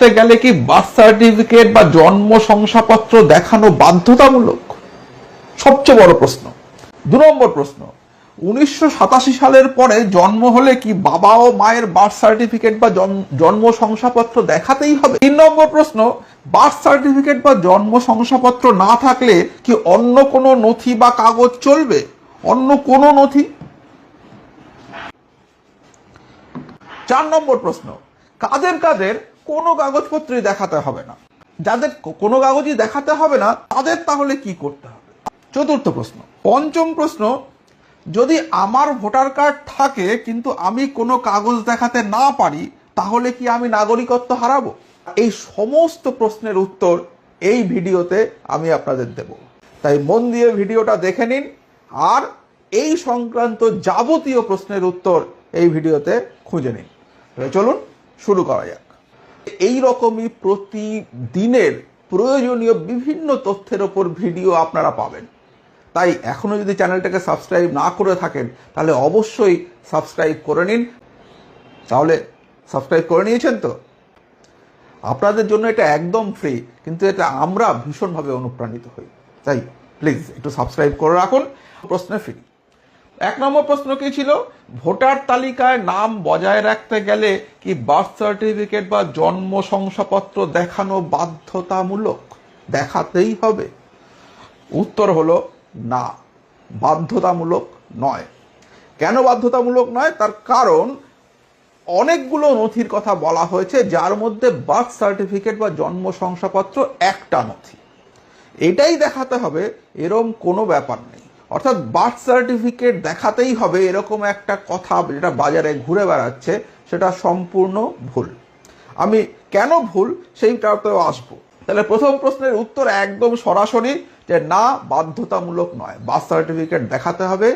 গেলে কি birth certificate বা জন্ম শংসাপত্র দেখানো বাধ্যতামূলক? সবচেয়ে বড় প্রশ্ন। 2 নম্বর প্রশ্ন, 1987 সালের পরে জন্ম হলে কি বাবা ও মায়ের বার্থ সার্টিফিকেট বা জন্ম শংসাপত্র দেখাতেই হবে? 3 নম্বর প্রশ্ন, বার্থ সার্টিফিকেট বা জন্ম শংসাপত্র না থাকলে কি অন্য কোনো নথি বা কাগজ চলবে? অন্য কোনো নথি? 4 নম্বর প্রশ্ন, কাদের কাদের কোনো কাগজপত্রই দেখাতে হবে না? যাদের কোনো কাগজই দেখাতে হবে না তাদের তাহলে কি করতে হবে? 4র্থ প্রশ্ন। 5ম প্রশ্ন, যদি আমার ভোটার কার্ড থাকে কিন্তু আমি কোনো কাগজ দেখাতে না পারি তাহলে কি আমি নাগরিকত্ব হারাবো? এই সমস্ত প্রশ্নের উত্তর এই ভিডিওতে আমি আপনাদের দেব, তাই মন দিয়ে ভিডিওটা দেখে নিন আর এই সংক্রান্ত যাবতীয় প্রশ্নের উত্তর এই ভিডিওতে খুঁজে নিন। চলুন শুরু করা যাক। এই রকমই প্রতিদিনের প্রয়োজনীয় বিভিন্ন তথ্যের ওপর ভিডিও আপনারা পাবেন, তাই এখনো যদি চ্যানেলটাকে সাবস্ক্রাইব না করে থাকেন তাহলে অবশ্যই সাবস্ক্রাইব করে নিন। তাহলে সাবস্ক্রাইব করে নিয়েছেন তো? আপনাদের জন্য এটা একদম ফ্রি, কিন্তু এটা আমরা ভীষণভাবে অনুপ্রাণিত হই, তাই প্লিজ একটু সাবস্ক্রাইব করে রাখুন। প্রশ্নে ফিরি। 1 নম্বর প্রশ্ন কি ছিল? ভোটার তালিকায় নাম বজায় রাখতে গেলে কি বার্থ সার্টিফিকেট বা জন্ম শংসাপত্র দেখানো বাধ্যতামূলক? দেখাতেই হবে? উত্তর হলো না, বাধ্যতামূলক নয়। কেন বাধ্যতামূলক নয়? তার কারণ অনেকগুলো নথির কথা বলা হয়েছে, যার মধ্যে বার্থ সার্টিফিকেট বা জন্ম শংসাপত্র একটা নথি। এটাই দেখাতে হবে এরকম কোনো ব্যাপার নেই। অর্থাৎ বার্থ সার্টিফিকেট দেখাতেই হবে এরকম একটা কথা যেটা বাজারে ঘুরে বেড়াচ্ছে, সেটা সম্পূর্ণ ভুল। আমি কেন ভুল সেইটাতেও আসবো। তাহলে প্রথম প্রশ্নের উত্তর একদম সরাসরি যে না, বাধ্যতামূলক নয়, বার্থ সার্টিফিকেট দেখাতে হবে,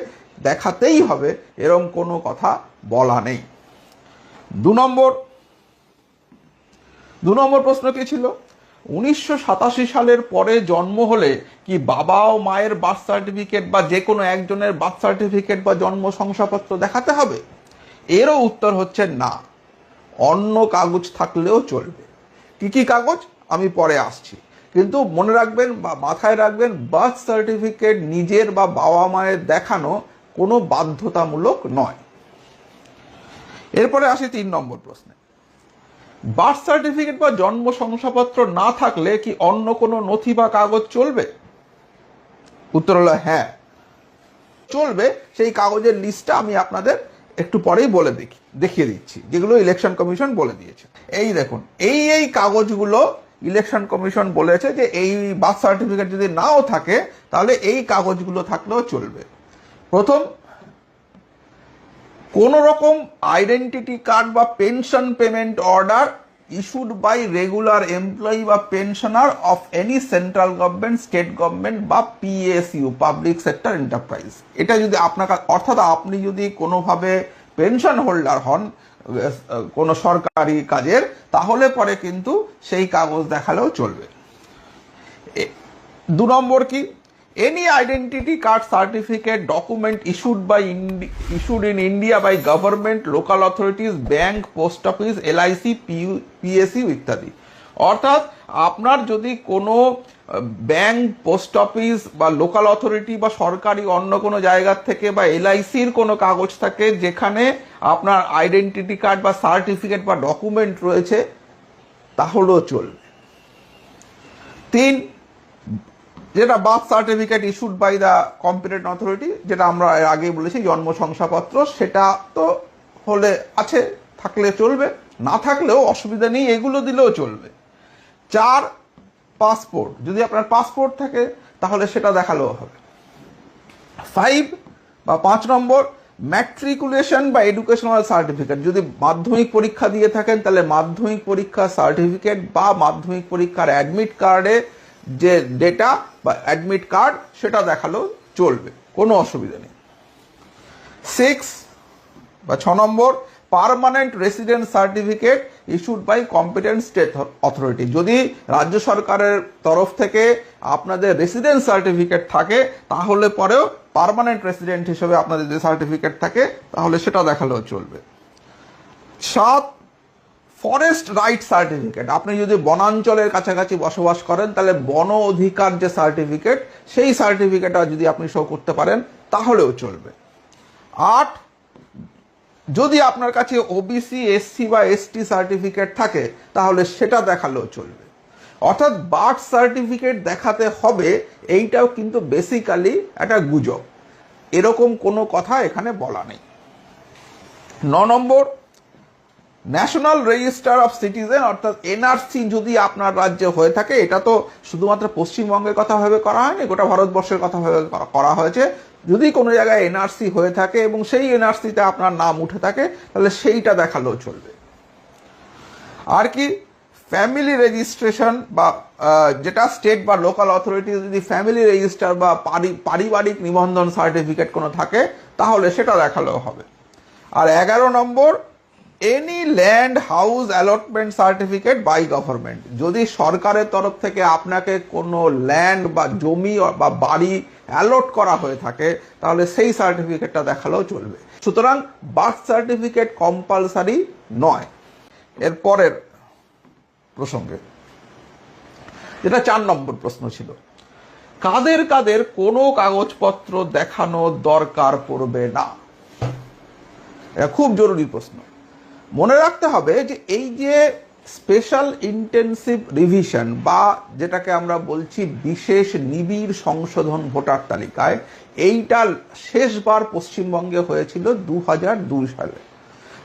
দেখাতেই হবে এরকম কোনো কথা বলা নেই। 2 নম্বর প্রশ্ন কি ছিল? 1987 সালের পরে জন্ম হলে কি বাবা ও মায়ের বার্থ সার্টিফিকেট বা যে কোনো একজনের বার্থ সার্টিফিকেট বা জন্ম শংসাপত্র দেখাতে হবে? এরও উত্তর হচ্ছে না, অন্য কাগজ থাকলেও চলবে। কি কি কাগজ আমি পরে আসছি, কিন্তু মনে রাখবেন বা মাথায় রাখবেন, বার্থ সার্টিফিকেট নিজের বা বাবা মায়ের দেখানো কোনো বাধ্যতামূলক নয়। এরপরে আসি 3 নম্বর প্রশ্নে। বার্থ সার্টিফিকেট বা জন্ম শংসাপত্র না থাকলে কি অন্য কোনো নথি বা কাগজ চলবে? উত্তর হলো হ্যাঁ, চলবে। সেই কাগজের লিস্টটা আমি আপনাদের একটু পরেই দেখিয়ে দিচ্ছি, যেগুলো ইলেকশন কমিশন বলে দিয়েছে। এই দেখুন, এই কাগজগুলো ইলেকশন কমিশন বলেছে যে এই বার্থ সার্টিফিকেট যদি নাও থাকে তাহলে এই কাগজগুলো থাকলেও চলবে। প্রথম, কোন রকম আইডেন্টিটি কার্ড বা pension payment order issued by regular employee বা pensioner of any central government, state government বা পিএসইউ, পাবলিক সেক্টর এন্টারপ্রাইজ। এটা যদি আপনার, অর্থাৎ আপনি যদি কোনোভাবে পেনশন হোল্ডার হন কোনো সরকারি কাজের, তাহলে পরে কিন্তু সেই কাগজ দেখালেও চলবে। 2 নম্বর কি? Any identity card certificate document issued in India by government, local authorities, bank, post office, LIC, PSU ইত্যাদি। অর্থাৎ আপনার যদি কোনো ব্যাংক, পোস্ট অফিস বা লোকাল অথরিটি বা সরকারি অন্য কোনো জায়গা থেকে বা LICর কোনো কাগজ থাকে যেখানে আপনার আইডেন্টিটি কার্ড বা সার্টিফিকেট বা ডকুমেন্ট রয়েছে, তাহলেও চলবে। 3, যেটা birth certificate issued by the competent authority, যেটা আমরা আগে বলেছি জন্ম শংসাপত্র, সেটা তো হলে আছে, থাকলে চলবে, না থাকলেও অসুবিধা নেই, এগুলো দিলেও চলবে। 4, পাসপোর্ট, যদি আপনার পাসপোর্ট থাকে তাহলে সেটা দেখালেও হবে। 5 নম্বর, ম্যাট্রিকুলেশন বা এডুকেশনাল সার্টিফিকেট, যদি মাধ্যমিক পরীক্ষা দিয়ে থাকেন তাহলে মাধ্যমিক পরীক্ষার সার্টিফিকেট বা মাধ্যমিক পরীক্ষার অ্যাডমিট কার্ডে যে ডেটা বা অ্যাডমিট কার্ড সেটা দেখালেও চলবে, কোনো অসুবিধা নেই। 6 number, permanent resident certificate issued by competent state authority, যদি রাজ্য সরকারের তরফ থেকে আপনাদের রেসিডেন্ট সার্টিফিকেট থাকে তাহলে পরেও পার্মানেন্ট রেসিডেন্ট হিসেবে আপনাদের যে সার্টিফিকেট থাকে তাহলে সেটা দেখালেও চলবে। 7, ফরেস্ট রাইট সার্টিফিকেট, আপনি যদি বনাঞ্চলের কাছাকাছি বসবাস করেন তাহলে বন অধিকার যে সার্টিফিকেট, সেই সার্টিফিকেটটা যদি আপনি শো করতে পারেন তাহলেও চলবে। 8, যদি আপনার কাছে ওবিসি, এসসি বা এসটি সার্টিফিকেট থাকে তাহলে সেটা দেখালেও চলবে। অর্থাৎ বার্থ সার্টিফিকেট দেখাতে হবে, এইটাও কিন্তু বেসিক্যালি একটা গুজব, এরকম কোনো কথা এখানে বলা নেই। 9 নম্বর, ন্যাশনাল রেজিস্টার অফ সিটিজেন অর্থাৎ এনআরসি যদি আপনার রাজ্যে হয়ে থাকে, এটা তো শুধুমাত্র পশ্চিমবঙ্গের কথা ভাবে করা হয়নি, গোটা ভারতবর্ষের কথা ভাবে করা হয়েছে। যদি কোনো জায়গায় এনআরসি হয়ে থাকে এবং সেই এনআরসিতে আপনার নাম উঠে থাকে তাহলে সেইটা দেখালেও চলবে। আর কি, ফ্যামিলি রেজিস্ট্রেশন বা যেটা স্টেট বা লোকাল অথরিটি যদি ফ্যামিলি রেজিস্টার বা পারিবারিক নিবন্ধন সার্টিফিকেট কোনো থাকে তাহলে সেটা দেখালেও হবে। আর 11 number, any land house allotment certificate by government, যদি সরকারের তরফ থেকে আপনাকে কোনো ল্যান্ড বা জমি বা বাড়ি অ্যালট করা হয়ে থাকে তাহলে সেই সার্টিফিকেটটা দেখালেও চলবে। সুতরাং বার্থ সার্টিফিকেট কম্পালসারি নয়। এর পরের প্রসঙ্গে, যেটা 4 নম্বর প্রশ্ন ছিল, কাদের কাদের কোনো কাগজপত্র দেখানোর দরকার পড়বে না? এটা খুব জরুরি প্রশ্ন। মনে রাখতে হবে যে এই যে স্পেশাল ইন্টেন্সিভ রিভিশন বা যেটাকে আমরা বলছি বিশেষ নিবিড় সংশোধন ভোটার তালিকায়, এইটা শেষবার পশ্চিমবঙ্গে হয়েছিল 2002 সালে।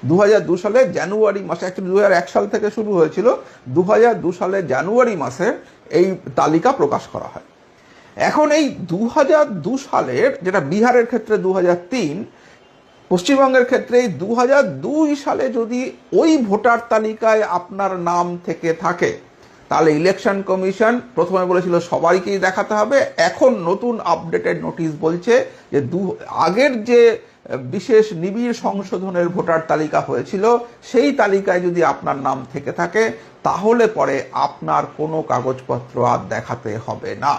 2002 সালে জানুয়ারি মাসে, অ্যাকচুয়ালি 2001 সাল থেকে শুরু হয়েছিল, 2002 সালে জানুয়ারি মাসে এই তালিকা প্রকাশ করা হয়। এখন এই 2002 সালের, যেটা বিহারের ক্ষেত্রে 2003, পশ্চিমবঙ্গের ক্ষেত্রে 2002 সালে যদি ওই ভোটার তালিকায় আপনার নাম থেকে থাকে তাহলে ইলেকশন কমিশন প্রথমে বলেছিল সবাইকেই দেখাতে হবে, এখন নতুন আপডেটেড নোটিশ বলছে যে আগের যে বিশেষ নিবিড় সংশোধনের ভোটার তালিকা হয়েছিল সেই তালিকায় যদি আপনার নাম থেকে থাকে তাহলে পরে আপনার কোনো কাগজপত্র আর দেখাতে হবে না।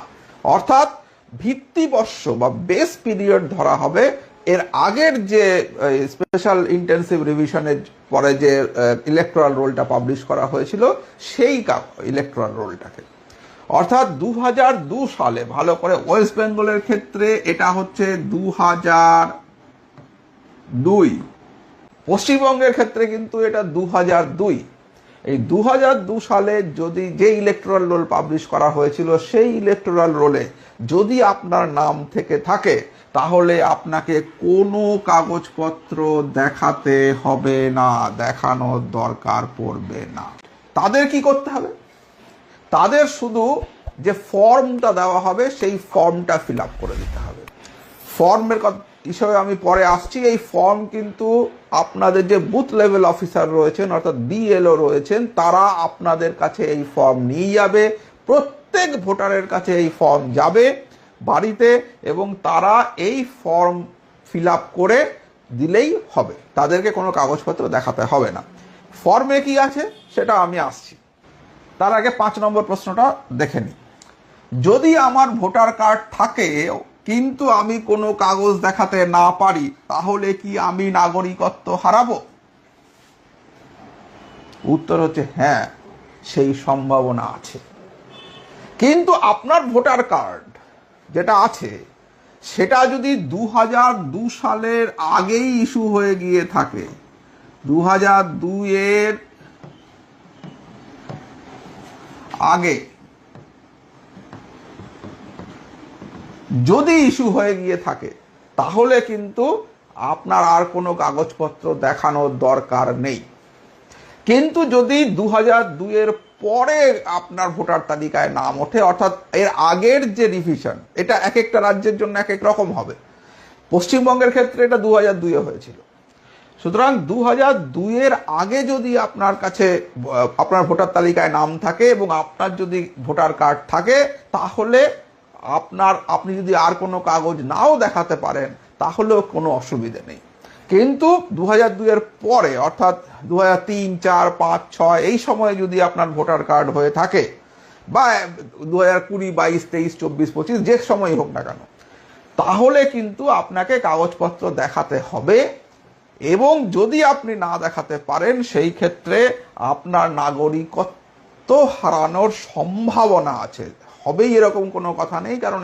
অর্থাৎ ভিত্তিবর্ষ বা বেস পিরিয়ড ধরা হবে এর আগের যে স্পেশাল ইন্টেন্সিভ রিভিশনের পরে যে ইলেকটোরাল রোলটা পাবলিশ করা হয়েছিল সেই ইলেকটোরাল রোলটাকে। অর্থাৎ 2002 সালে, ভালো করে ওয়েস্ট বেঙ্গলের ক্ষেত্রে এটা হচ্ছে 2002, পশ্চিমবঙ্গের ক্ষেত্রে কিন্তু এটা 2002। এই 2002 সালে যদি যে ইলেকটোরাল রোল পাবলিশ করা হয়েছিল সেই ইলেকটোরাল রোলে যদি আপনার নাম থেকে থাকে তাহলে আপনাকে কোনো কাগজপত্র দেখাতে হবে না, দেখানোর দরকার পড়বে না। তাদের কি করতে হবে? তাদের শুধু যে ফর্মটা দেওয়া হবে সেই ফর্মটা ফিল আপ করে দিতে হবে। ফর্মের হিসাবে আমি পরে আসছি। এই ফর্ম কিন্তু আপনাদের যে বুথ লেভেল অফিসার রয়েছেন অর্থাৎ বিএলও রয়েছেন তারা আপনাদের কাছে এই ফর্ম নিয়ে যাবে, প্রত্যেক ভোটারের কাছে এই ফর্ম যাবে বাড়িতে এবং তারা এই ফর্ম ফিল আপ করে দিলেই হবে, তাদেরকে কোনো কাগজপত্র দেখাতে হবে না। ফর্মে কি আছে সেটা আমি আসছি, তার আগে 5 নম্বর প্রশ্নটা দেখে নিই। যদি আমার ভোটার কার্ড থাকে কিন্তু আমি কোনো কাগজ দেখাতে না পারি তাহলে কি আমি নাগরিকত্ব হারাবো? উত্তর হচ্ছে হ্যাঁ, সেই সম্ভাবনা আছে। কিন্তু আপনার ভোটার কার্ড যেটা আছে সেটা যদি 2002 সালের আগেই ইস্যু হয়ে গিয়ে থাকে, 2002 এর আগে যদি ইস্যু হয়ে গিয়ে থাকে তাহলে কিন্তু আপনার আর কোনো কাগজপত্র দেখানোর দরকার নেই। কিন্তু যদি 2002 এর পরে আপনার ভোটার তালিকায় নাম ওঠে অর্থাৎ এর আগের যে রিভিশন, এটা এক একটা রাজ্যের জন্য এক এক রকম হবে। পশ্চিমবঙ্গের ক্ষেত্রে এটা 2002 এ হয়েছিল। সুতরাং 2002 এর আগে যদি আপনার কাছে আপনার ভোটার তালিকায় নাম থাকে এবং আপনার যদি ভোটার কার্ড থাকে তাহলে আপনি যদি আর কোনো কাগজ নাও দেখাতে পারেন তাহলেও কোনো অসুবিধা নেই। কিন্তু 2002 এর পরে অর্থাৎ 2003, 4, 5, 6 এই সময়ে যদি আপনার ভোটার কার্ড হয়ে থাকে বা 2020, 22, 23, 24, 25 যে সময় হোক না কেন, তাহলে কিন্তু আপনাকে কাগজপত্র দেখাতে হবে এবং যদি আপনি না দেখাতে পারেন সেই ক্ষেত্রে আপনার নাগরিকত্ব হারানোর সম্ভাবনা আছে। হবেই এরকম কোনো কথা নেই, কারণ